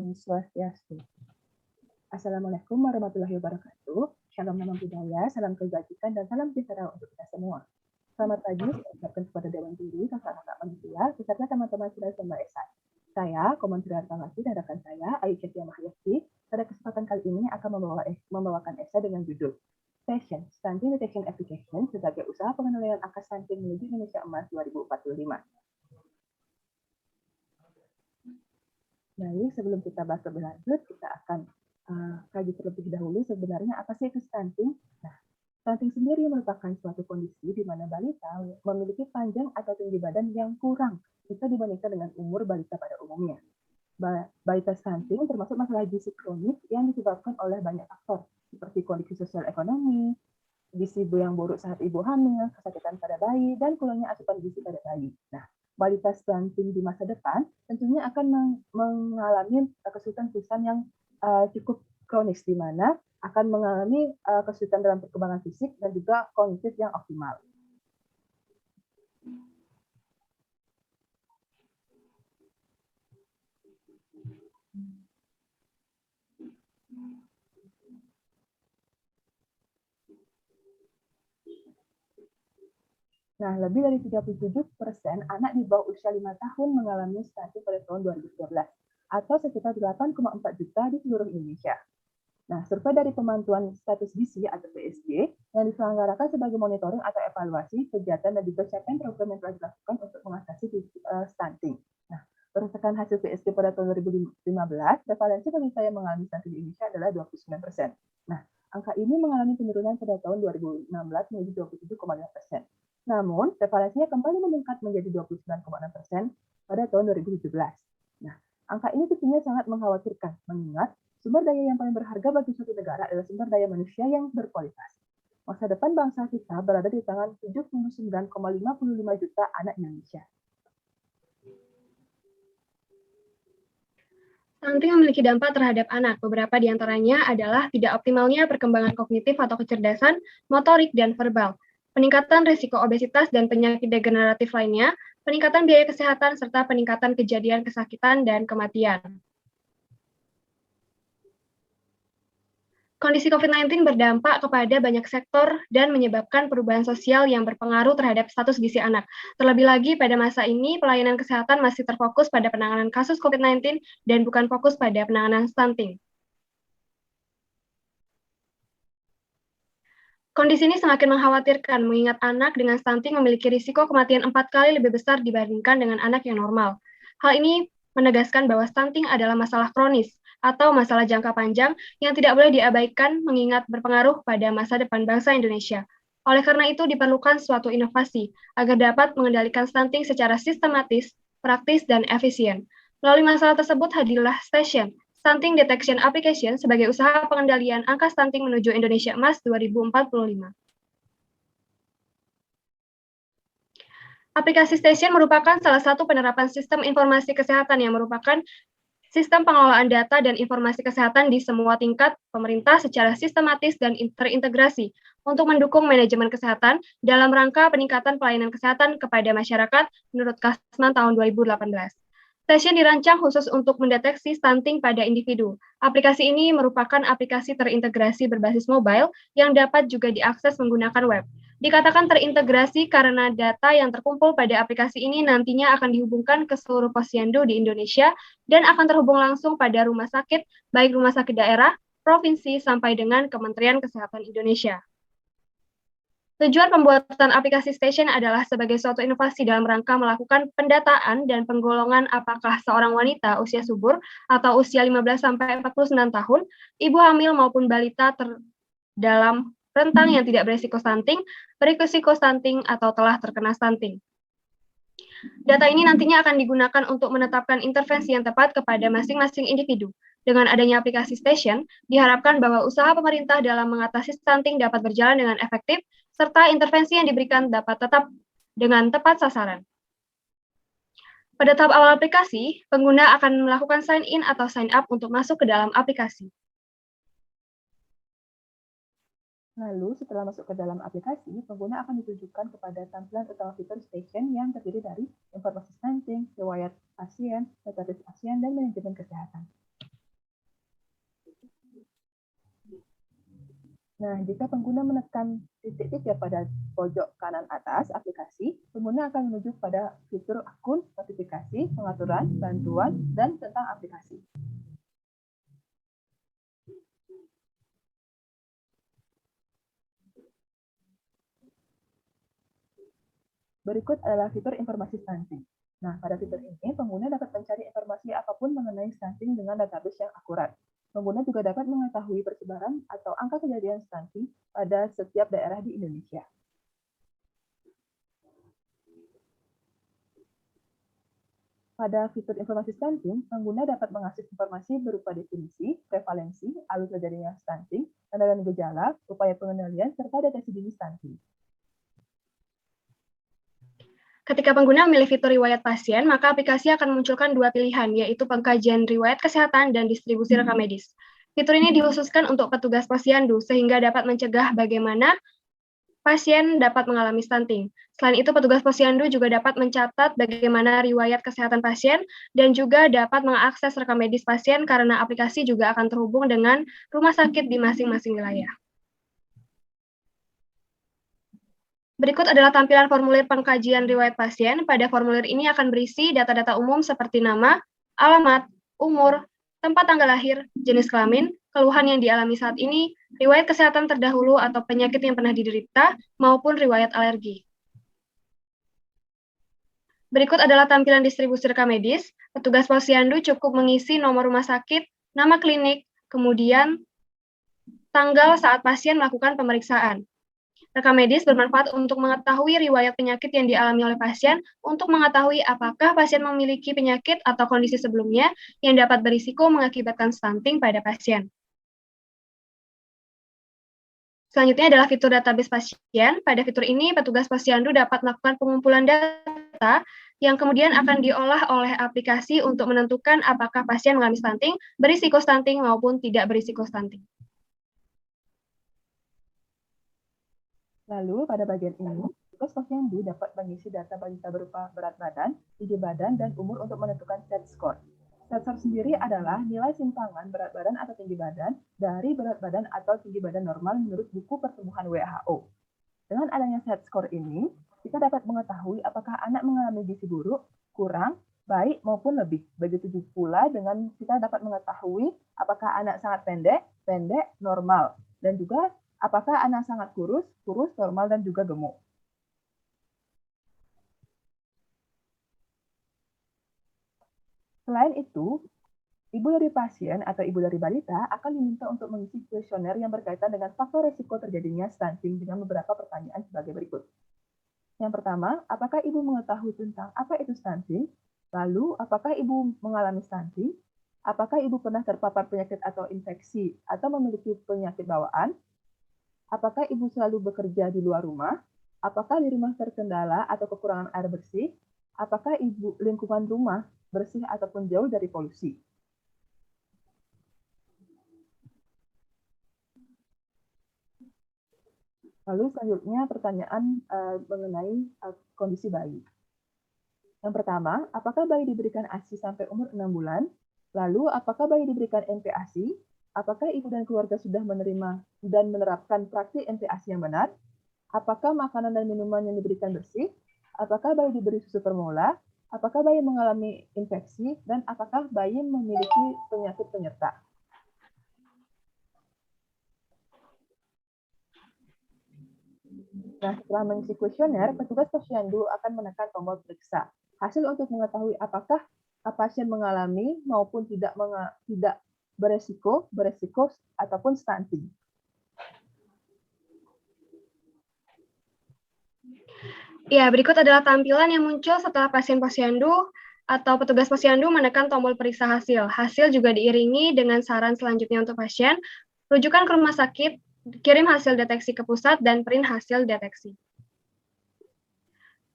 Om Swastiastu. Assalamualaikum warahmatullahi wabarakatuh. Shalom nama budaya, salam kebajikan, dan salam sejahtera untuk kita semua. Selamat pagi, saya ucapkan kepada Dewan Juri, kakak-kakak manusia, beserta teman-teman siswa SI. Saya, Komandri Artawati, dan rekan saya, Ayu Cetia Mahyasti, pada kesempatan kali ini akan membawakan esai dengan judul Station, Stunting Detection Application sebagai usaha pengendalian angka stunting menuju Indonesia Emas 2045. Baik, sebelum kita bahas lebih lanjut, kita akan kaji terlebih dahulu sebenarnya apa sih itu stunting. Nah, stunting sendiri merupakan suatu kondisi di mana balita memiliki panjang atau tinggi badan yang kurang jika dibandingkan dengan umur balita pada umumnya. Balita stunting termasuk masalah gizi kronis yang disebabkan oleh banyak faktor, seperti kondisi sosial ekonomi, gizi yang buruk saat ibu hamil, kesakitan pada bayi, dan kurangnya asupan gizi pada bayi. Nah, balita stunting di masa depan tentunya akan mengalami kesulitan-kesulitan yang cukup kronis, di mana akan mengalami kesulitan dalam perkembangan fisik dan juga kognitif yang optimal. Nah, lebih dari 37% anak di bawah usia 5 tahun mengalami stunting pada tahun 2013, atau sekitar 8,4 juta di seluruh Indonesia. Nah, survei dari pemantauan status gizi atau PSG yang diselenggarakan sebagai monitoring atau evaluasi kegiatan dan juga capaian program yang telah dilakukan untuk mengatasi stunting. Nah, berdasarkan hasil PSG pada tahun 2015, prevalensi balita yang mengalami stunting di Indonesia adalah 29%. Nah, angka ini mengalami penurunan pada tahun 2016 menjadi 27,5%. Namun, prevalensinya kembali meningkat menjadi 29,6% pada tahun 2017. Nah, angka ini tentunya sangat mengkhawatirkan, mengingat sumber daya yang paling berharga bagi suatu negara adalah sumber daya manusia yang berkualitas. Masa depan bangsa kita berada di tangan 79,55 juta anak Indonesia. Stunting memiliki dampak terhadap anak. Beberapa di antaranya adalah tidak optimalnya perkembangan kognitif atau kecerdasan, motorik, dan verbal, peningkatan risiko obesitas dan penyakit degeneratif lainnya, peningkatan biaya kesehatan, serta peningkatan kejadian kesakitan dan kematian. Kondisi COVID-19 berdampak kepada banyak sektor dan menyebabkan perubahan sosial yang berpengaruh terhadap status gizi anak. Terlebih lagi, pada masa ini, pelayanan kesehatan masih terfokus pada penanganan kasus COVID-19 dan bukan fokus pada penanganan stunting. Kondisi ini semakin mengkhawatirkan, mengingat anak dengan stunting memiliki risiko kematian 4 kali lebih besar dibandingkan dengan anak yang normal. Hal ini menegaskan bahwa stunting adalah masalah kronis atau masalah jangka panjang yang tidak boleh diabaikan mengingat berpengaruh pada masa depan bangsa Indonesia. Oleh karena itu diperlukan suatu inovasi agar dapat mengendalikan stunting secara sistematis, praktis, dan efisien. Melalui masalah tersebut hadirlah Station, Stunting Detection Application sebagai usaha pengendalian angka stunting menuju Indonesia Emas 2045. Aplikasi Station merupakan salah satu penerapan sistem informasi kesehatan yang merupakan sistem pengelolaan data dan informasi kesehatan di semua tingkat pemerintah secara sistematis dan terintegrasi untuk mendukung manajemen kesehatan dalam rangka peningkatan pelayanan kesehatan kepada masyarakat menurut Kasman tahun 2018. Station dirancang khusus untuk mendeteksi stunting pada individu. Aplikasi ini merupakan aplikasi terintegrasi berbasis mobile yang dapat juga diakses menggunakan web. Dikatakan terintegrasi karena data yang terkumpul pada aplikasi ini nantinya akan dihubungkan ke seluruh posyandu di Indonesia dan akan terhubung langsung pada rumah sakit, baik rumah sakit daerah, provinsi, sampai dengan Kementerian Kesehatan Indonesia. Tujuan pembuatan aplikasi Station adalah sebagai suatu inovasi dalam rangka melakukan pendataan dan penggolongan apakah seorang wanita usia subur atau usia 15-49 tahun, ibu hamil maupun balita dalam rentang yang tidak berisiko stunting, berisiko stunting, atau telah terkena stunting. Data ini nantinya akan digunakan untuk menetapkan intervensi yang tepat kepada masing-masing individu. Dengan adanya aplikasi Station, diharapkan bahwa usaha pemerintah dalam mengatasi stunting dapat berjalan dengan efektif, serta intervensi yang diberikan dapat tetap dengan tepat sasaran. Pada tahap awal aplikasi, pengguna akan melakukan sign in atau sign up untuk masuk ke dalam aplikasi. Lalu, setelah masuk ke dalam aplikasi, pengguna akan ditujukan kepada tampilan utama fitur Station yang terdiri dari informasi stunting, riwayat pasien, status pasien, dan manajemen kesehatan. Nah, jika pengguna menekan titik 3 pada pojok kanan atas aplikasi, pengguna akan menuju pada fitur akun, notifikasi, pengaturan, bantuan, dan tentang aplikasi. Berikut adalah fitur informasi stunting. Nah, pada fitur ini, pengguna dapat mencari informasi apapun mengenai stunting dengan database yang akurat. Pengguna juga dapat mengetahui persebaran atau angka kejadian stunting pada setiap daerah di Indonesia. Pada fitur informasi stunting, pengguna dapat mengakses informasi berupa definisi, prevalensi, alur terjadinya stunting, tanda dan gejala, upaya pengendalian, serta deteksi dini stunting. Ketika pengguna memilih fitur riwayat pasien, maka aplikasi akan memunculkan dua pilihan, yaitu pengkajian riwayat kesehatan dan distribusi rekam medis. Fitur ini dikhususkan untuk petugas posyandu, sehingga dapat mencegah bagaimana pasien dapat mengalami stunting. Selain itu, petugas posyandu juga dapat mencatat bagaimana riwayat kesehatan pasien dan juga dapat mengakses rekam medis pasien karena aplikasi juga akan terhubung dengan rumah sakit di masing-masing wilayah. Berikut adalah tampilan formulir pengkajian riwayat pasien. Pada formulir ini akan berisi data-data umum seperti nama, alamat, umur, tempat tanggal lahir, jenis kelamin, keluhan yang dialami saat ini, riwayat kesehatan terdahulu atau penyakit yang pernah diderita, maupun riwayat alergi. Berikut adalah tampilan distribusi rekam medis. Petugas posyandu cukup mengisi nomor rumah sakit, nama klinik, kemudian tanggal saat pasien melakukan pemeriksaan. Rekam medis bermanfaat untuk mengetahui riwayat penyakit yang dialami oleh pasien, untuk mengetahui apakah pasien memiliki penyakit atau kondisi sebelumnya yang dapat berisiko mengakibatkan stunting pada pasien. Selanjutnya adalah fitur database pasien. Pada fitur ini, petugas posyandu dapat melakukan pengumpulan data yang kemudian akan diolah oleh aplikasi untuk menentukan apakah pasien mengalami stunting, berisiko stunting, maupun tidak berisiko stunting. Lalu, pada bagian ini, petugas posyandu dapat mengisi data balita berupa berat badan, tinggi badan, dan umur untuk menentukan SET score. SET score sendiri adalah nilai simpangan berat badan atau tinggi badan dari berat badan atau tinggi badan normal menurut buku pertumbuhan WHO. Dengan adanya SET score ini, kita dapat mengetahui apakah anak mengalami gizi buruk, kurang, baik, maupun lebih. Begitu pula dengan kita dapat mengetahui apakah anak sangat pendek, normal, dan juga apakah anak sangat kurus, normal, dan juga gemuk. Selain itu, ibu dari pasien atau ibu dari balita akan diminta untuk mengisi kuesioner yang berkaitan dengan faktor risiko terjadinya stunting dengan beberapa pertanyaan sebagai berikut. Yang pertama, apakah ibu mengetahui tentang apa itu stunting? Lalu, apakah ibu mengalami stunting? Apakah ibu pernah terpapar penyakit atau infeksi atau memiliki penyakit bawaan? Apakah ibu selalu bekerja di luar rumah? Apakah di rumah terkendala atau kekurangan air bersih? Apakah ibu lingkungan rumah bersih ataupun jauh dari polusi? Lalu selanjutnya pertanyaan mengenai kondisi bayi. Yang pertama, apakah bayi diberikan ASI sampai umur 6 bulan? Lalu, apakah bayi diberikan NPASI? Apakah ibu dan keluarga sudah menerima dan menerapkan praktik NPASI yang benar? Apakah makanan dan minuman yang diberikan bersih? Apakah bayi diberi susu formula? Apakah bayi mengalami infeksi? Dan apakah bayi memiliki penyakit penyerta? Nah, setelah mengisi kuesioner, petugas posyandu akan menekan tombol periksa. Hasil untuk mengetahui apakah pasien mengalami maupun tidak beresiko, ataupun stunting. Ya, berikut adalah tampilan yang muncul setelah pasien posyandu atau petugas posyandu menekan tombol periksa hasil. Hasil juga diiringi dengan saran selanjutnya untuk pasien, rujukan ke rumah sakit, kirim hasil deteksi ke pusat, dan print hasil deteksi.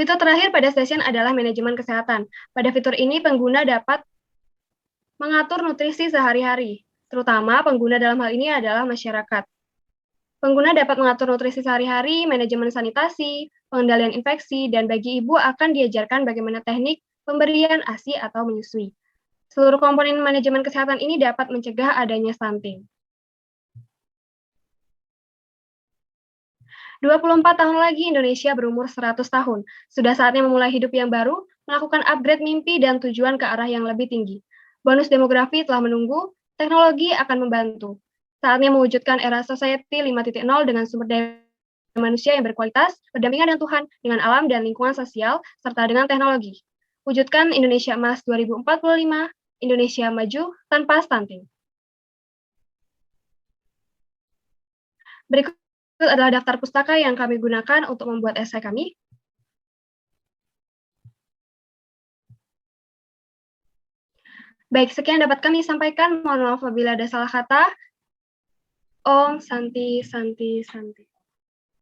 Fitur terakhir pada stasiun adalah manajemen kesehatan. Pada fitur ini, pengguna dapat mengatur nutrisi sehari-hari, terutama pengguna dalam hal ini adalah masyarakat. Pengguna dapat mengatur nutrisi sehari-hari, manajemen sanitasi, pengendalian infeksi, dan bagi ibu akan diajarkan bagaimana teknik pemberian ASI atau menyusui. Seluruh komponen manajemen kesehatan ini dapat mencegah adanya stunting. 24 tahun lagi Indonesia berumur 100 tahun. Sudah saatnya memulai hidup yang baru, melakukan upgrade mimpi dan tujuan ke arah yang lebih tinggi. Bonus demografi telah menunggu, teknologi akan membantu. Saatnya mewujudkan era society 5.0 dengan sumber daya manusia yang berkualitas, berdampingan dengan Tuhan, dengan alam dan lingkungan sosial, serta dengan teknologi. Wujudkan Indonesia Emas 2045, Indonesia maju tanpa stunting. Berikut adalah daftar pustaka yang kami gunakan untuk membuat esai kami. Baik, sekian dapat kami sampaikan. Mohon maaf apabila ada salah kata. Om Santi Santi Santi.